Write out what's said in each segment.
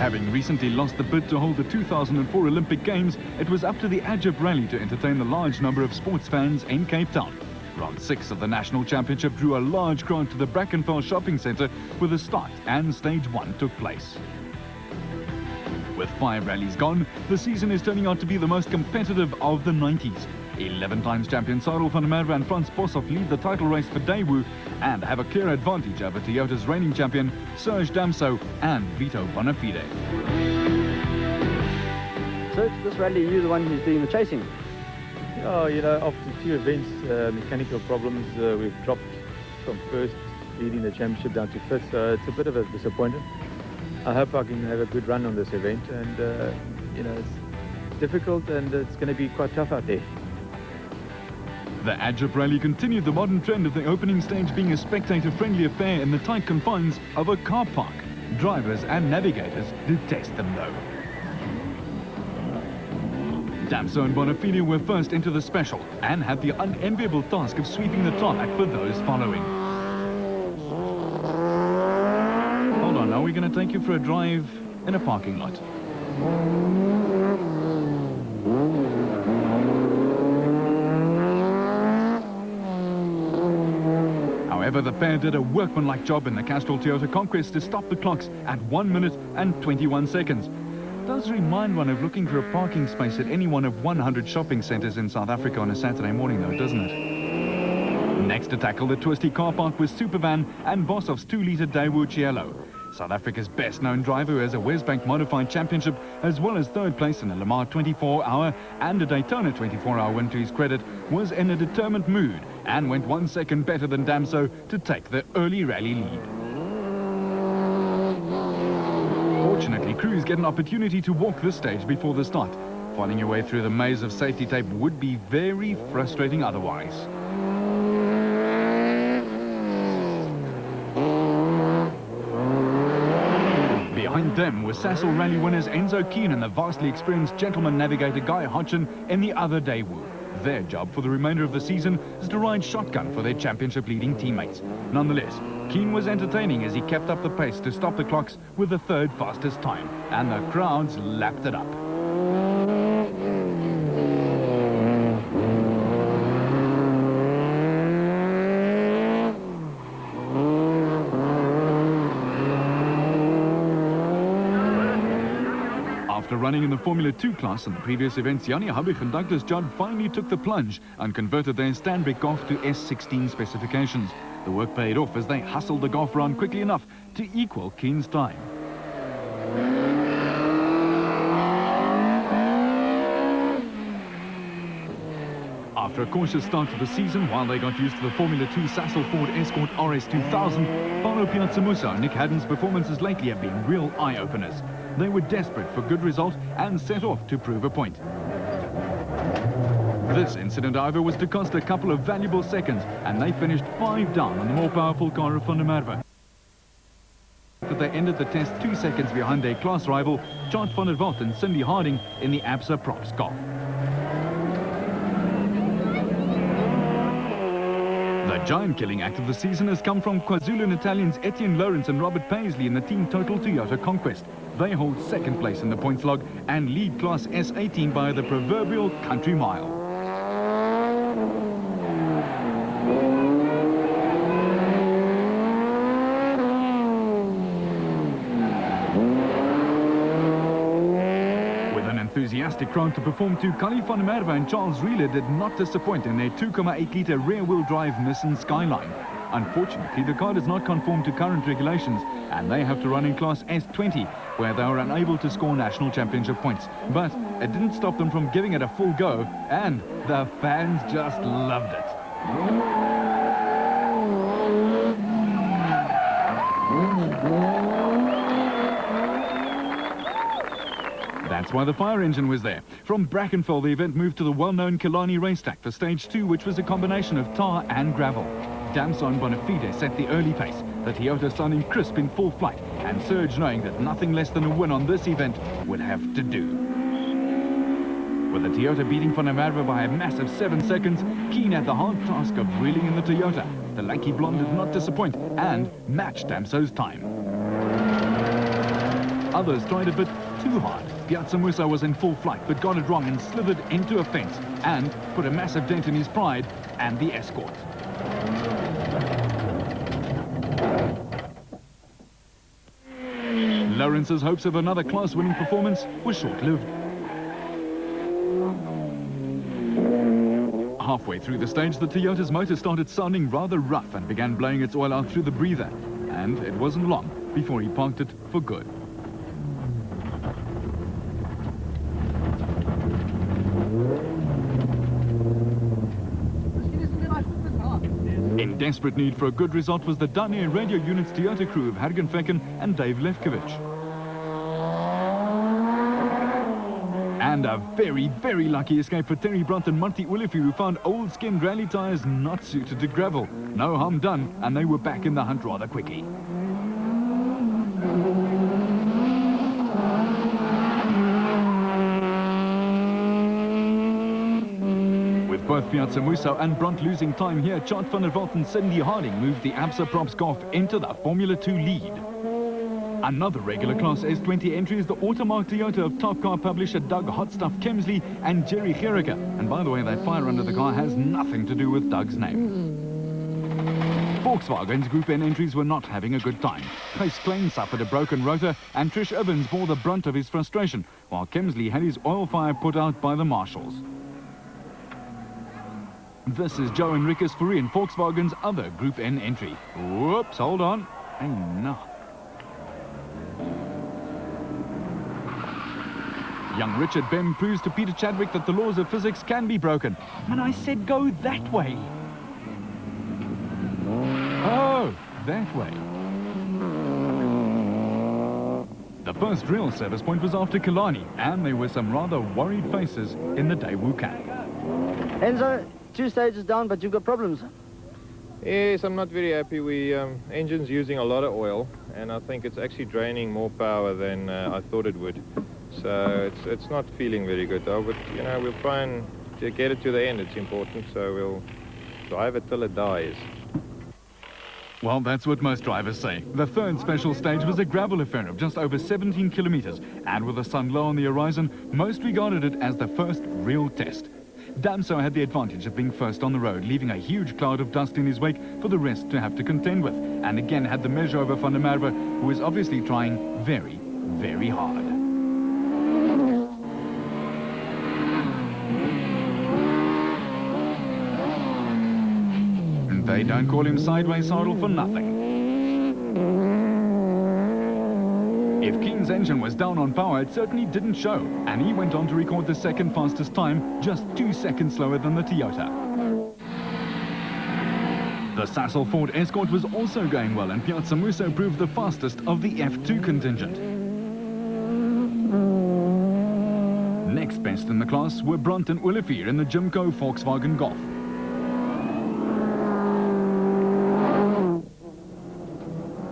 Having recently lost the bid to hold the 2004 Olympic Games, it was up to the Agip Rally to entertain the large number of sports fans in Cape Town. Round 6 of the National Championship drew a large crowd to the Brackenfell shopping centre where the start and stage 1 took place. With 5 rallies gone, the season is turning out to be the most competitive of the 90s. 11 times champion Cyril van der Merwe and Frans Boshoff lead the title race for Daewoo and have a clear advantage over Toyota's reigning champion Serge Damso and Vito Bonafide. So this rally, you're the one who's doing the chasing? Yeah, you know, after 2 events, mechanical problems, we've dropped from first, leading the championship down to 5th, so it's a bit of a disappointment. I hope I can have a good run on this event, and you know, it's difficult and it's going to be quite tough out there. The Agip Rally continued the modern trend of the opening stage being a spectator-friendly affair in the tight confines of a car park. Drivers and navigators detest them though. Damso and Bonafide were first into the special and had the unenviable task of sweeping the tarmac for those following. Hold on, now we're going to take you for a drive in a parking lot. However, the pair did a workmanlike job in the Castrol Toyota Conquest to stop the clocks at 1 minute and 21 seconds. It does remind one of looking for a parking space at any one of 100 shopping centres in South Africa on a Saturday morning though, doesn't it? Next to tackle the twisty car park was Supervan and Boshoff's 2-litre Daewoo Cielo. South Africa's best-known driver who has a Westbank Modified Championship as well as 3rd place in a Le Mans 24-hour and a Daytona 24-hour win to his credit, was in a determined mood and went 1 second better than Damso to take the early rally lead. Fortunately, crews get an opportunity to walk this stage before the start. Finding your way through the maze of safety tape would be very frustrating otherwise. Behind them were Sasol Rally winners Enzo Keen and the vastly experienced gentleman navigator Guy Hodgson in the other Daewoo. Their job for the remainder of the season is to ride shotgun for their championship-leading teammates. Nonetheless, Keen was entertaining as he kept up the pace to stop the clocks with the 3rd fastest time, and the crowds lapped it up. After running in the Formula 2 class in the previous events, Jannie Habig and Douglas Judd finally took the plunge and converted their Stanbrick Golf to S16 specifications. The work paid off as they hustled the Golf round quickly enough to equal Keen's time. After a cautious start to the season, while they got used to the Formula 2 Sasol Ford Escort RS2000, Paulo Piazzamusa and Nick Haddon's performances lately have been real eye-openers. They were desperate for good result and set off to prove a point. This incident, however, was to cost a couple of valuable seconds, and they finished 5 down on the more powerful car of Van der Merwe. But they ended the test 2 seconds behind their class rival, Chart van der Walt and Cindy Harding in the Absa Props Golf. The giant-killing act of the season has come from KwaZulu-Natalians Etienne Lawrence and Robert Paisley in the Team Total Toyota Conquest. They hold 2nd place in the points log and lead Class S18 by the proverbial country mile. With an enthusiastic crowd to perform to, Kali van der Merwe and Charles Reeler did not disappoint in their 2.8-litre rear-wheel drive Nissan Skyline. Unfortunately, the car does not conform to current regulations and they have to run in Class S20, where they were unable to score national championship points. But it didn't stop them from giving it a full go, and the fans just loved it. That's why the fire engine was there. From Brackenfell, the event moved to the well-known Killarney racetrack for stage 2, which was a combination of tar and gravel. Damso and Bonafide set the early pace, the Toyota sounding crisp in full flight, and Serge knowing that nothing less than a win on this event would have to do. With the Toyota beating Van der Merwe by a massive 7 seconds, Keen had the hard task of reeling in the Toyota. The lanky blonde did not disappoint and matched Damso's time. others tried a bit too hard. Piazza Musa was in full flight, but got it wrong and slithered into a fence and put a massive dent in his pride and the escort. Lawrence's hopes of another class-winning performance were short-lived. Halfway through the stage, the Toyota's motor started sounding rather rough and began blowing its oil out through the breather. And it wasn't long before he parked it for good. In desperate need for a good result was the Dane Radio Unit's Toyota crew of Hergen Fecken and Dave Lefkowitz. And a very, very lucky escape for Terry Brandt and Marty Olivier, who found old skin rally tyres not suited to gravel. No harm done, and they were back in the hunt rather quickly. With both Piazza Musa and Brandt losing time here, Chart van der Walt and Cindy Harding moved the Absa Props Golf into the Formula 2 lead. Another regular Class S20 entry is the Automark Toyota of Top Car publisher Doug Hotstuff Kemsley and Jerry Gericke. And by the way, that fire under the car has nothing to do with Doug's name. Volkswagen's Group N entries were not having a good time. Kees Klein suffered a broken rotor and Trish Evans bore the brunt of his frustration, while Kemsley had his oil fire put out by the marshals. This is Joe Enriquez Fourie, Volkswagen's other Group N entry. Whoops, hold on. Hey, no. Young Richard Bem proves to Peter Chadwick that the laws of physics can be broken. And I said go that way. Oh, that way. The first real service point was after Killarney, and there were some rather worried faces in the Daewoo camp. Enzo, 2 stages down, but you've got problems. Yes, I'm not very happy. Engine's using a lot of oil, and I think it's actually draining more power than I thought it would. So it's not feeling very good though, but you know, we'll try and get it to the end. It's important, so we'll drive it till it dies. Well, that's what most drivers say. The third special stage was a gravel affair of just over 17 kilometers, and with the sun low on the horizon, most regarded it as the first real test. Damso had the advantage of being first on the road, leaving a huge cloud of dust in his wake for the rest to have to contend with, and again had the measure over Van der Merwe, who was obviously trying very, very hard. They don't call him Sideways Saddle for nothing. If Keen's engine was down on power, it certainly didn't show, and he went on to record the second fastest time, just 2 seconds slower than the Toyota. The Sassel Ford Escort was also going well, and Piazza Musa proved the fastest of the F2 contingent. Next best in the class were Brandt and Olivier in the Jimco Volkswagen Golf.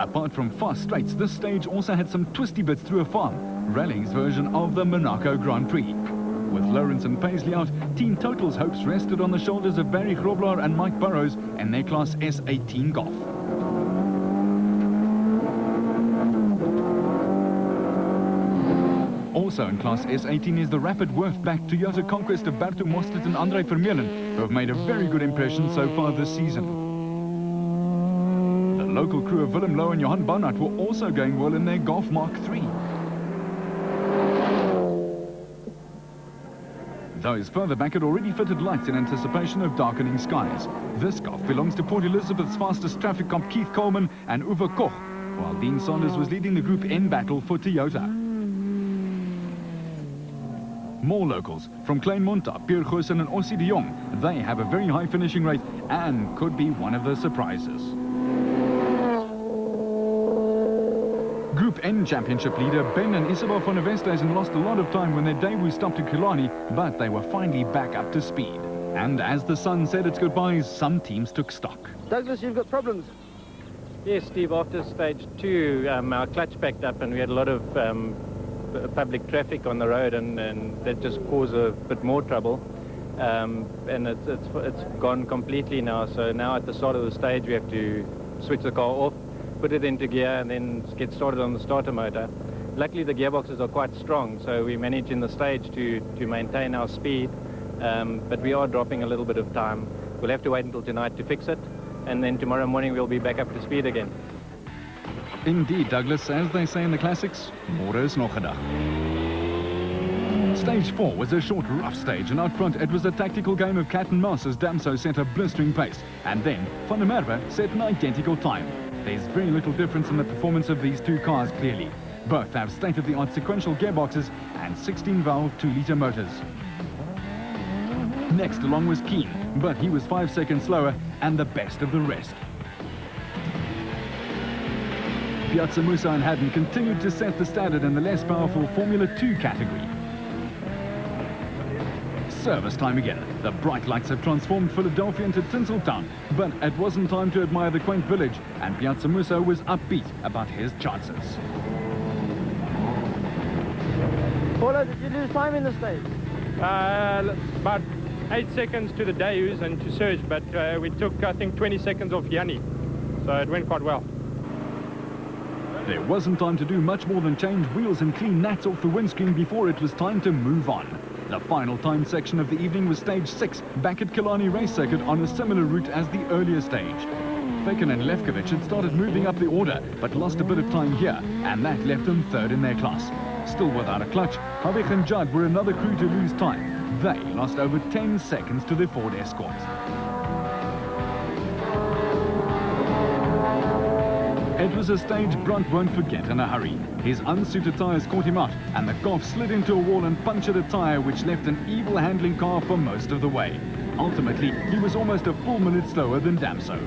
Apart from fast straights, this stage also had some twisty bits through a farm, rallying's version of the Monaco Grand Prix. With Lawrence and Paisley out, Team Total's hopes rested on the shoulders of Barry Grobler and Mike Burrows in their Class S18 Golf. Also in Class S18 is the rapid Wurf-back Toyota Conquest of Berto Mostert and André Vermeulen, who have made a very good impression so far this season. The local crew of Willem Lowe and Johan Barnard were also going well in their Golf Mark III. Those further back had already fitted lights in anticipation of darkening skies. This Golf belongs to Port Elizabeth's fastest traffic comp Keith Coleman and Uwe Koch, while Dean Saunders was leading the Group N battle for Toyota. More locals, from Klein Monta, Pierre Goosen and Ossie de Jong, they have a very high finishing rate and could be one of the surprises. Group N championship leader Ben and Isabel van der Westhuizen lost a lot of time when their Daewoo stopped at Killarney, but they were finally back up to speed. And as the sun said its goodbyes, some teams took stock. Douglas, you've got problems. Yes, Steve, after stage 2, our clutch backed up and we had a lot of public traffic on the road, and that just caused a bit more trouble. And it's gone completely now, so now at the start of the stage we have to switch the car off, put it into gear and then get started on the starter motor. Luckily, the gearboxes are quite strong, so we manage in the stage to maintain our speed, but we are dropping a little bit of time. We'll have to wait until tonight to fix it, and then tomorrow morning we'll be back up to speed again. Indeed, Douglas, as they say in the classics, more is nog 'n dag. Stage 4 was a short, rough stage, and out front it was a tactical game of cat and mouse as Damso set a blistering pace, and then Van der Merwe set an identical time. There's very little difference in the performance of these two cars, clearly. Both have state-of-the-art sequential gearboxes and 16-valve 2-litre motors. Next along was Keen, but he was 5 seconds slower and the best of the rest. Piazza Musa and Haddon continued to set the standard in the less powerful Formula 2 category. Service time again. The bright lights have transformed Philadelphia into Tinseltown, but it wasn't time to admire the quaint village, and Piazza Musa was upbeat about his chances. Paulo, did you lose time in the stage? About 8 seconds to the Deus and to Serge, but we took, I think, 20 seconds off Yanni, so it went quite well. There wasn't time to do much more than change wheels and clean gnats off the windscreen before it was time to move on. The final time section of the evening was stage 6, back at Killarney Race Circuit on a similar route as the earlier stage. Fekin and Lefkovic had started moving up the order, but lost a bit of time here, and that left them third in their class. Still without a clutch, Havik and Judd were another crew to lose time. They lost over 10 seconds to their Ford Escort. It was a stage Brunt won't forget in a hurry. His unsuited tyres caught him out, and the Golf slid into a wall and punctured a tyre, which left an evil handling car for most of the way. Ultimately, he was almost a full minute slower than Damso.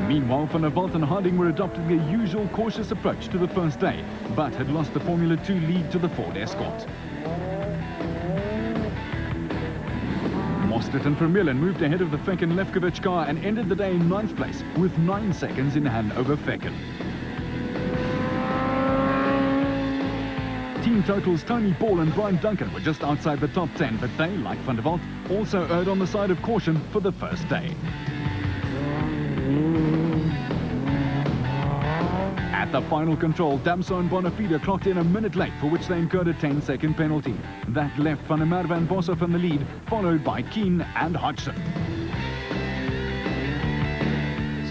Meanwhile, Van der Walt and Harding were adopting their usual cautious approach to the first day, but had lost the Formula 2 lead to the Ford Escort. Mostert and Vermeulen moved ahead of the Fekin Lefkovic car and ended the day in 9th place with 9 seconds in hand over Fekin. Team totals Tony Ball and Brian Duncan were just outside the top 10, but they, like Van der Walt, also erred on the side of caution for the first day. At the final control, Damso and Bonafide clocked in a minute late, for which they incurred a 10-second penalty. That left Van der Merwe and Boshoff in the lead, followed by Keen and Hodgson.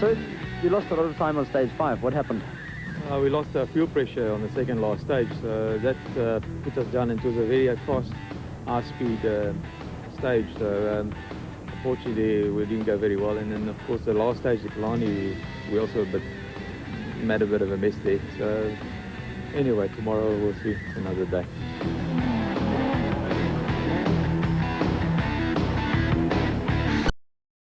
So you lost a lot of time on stage 5. What happened? We lost fuel pressure on the second last stage, so that put us down into a very fast, high-speed stage. So unfortunately, we didn't go very well. And then, of course, the last stage, the Killarney, we also made a bit of a mess there. So anyway, tomorrow we'll see another day.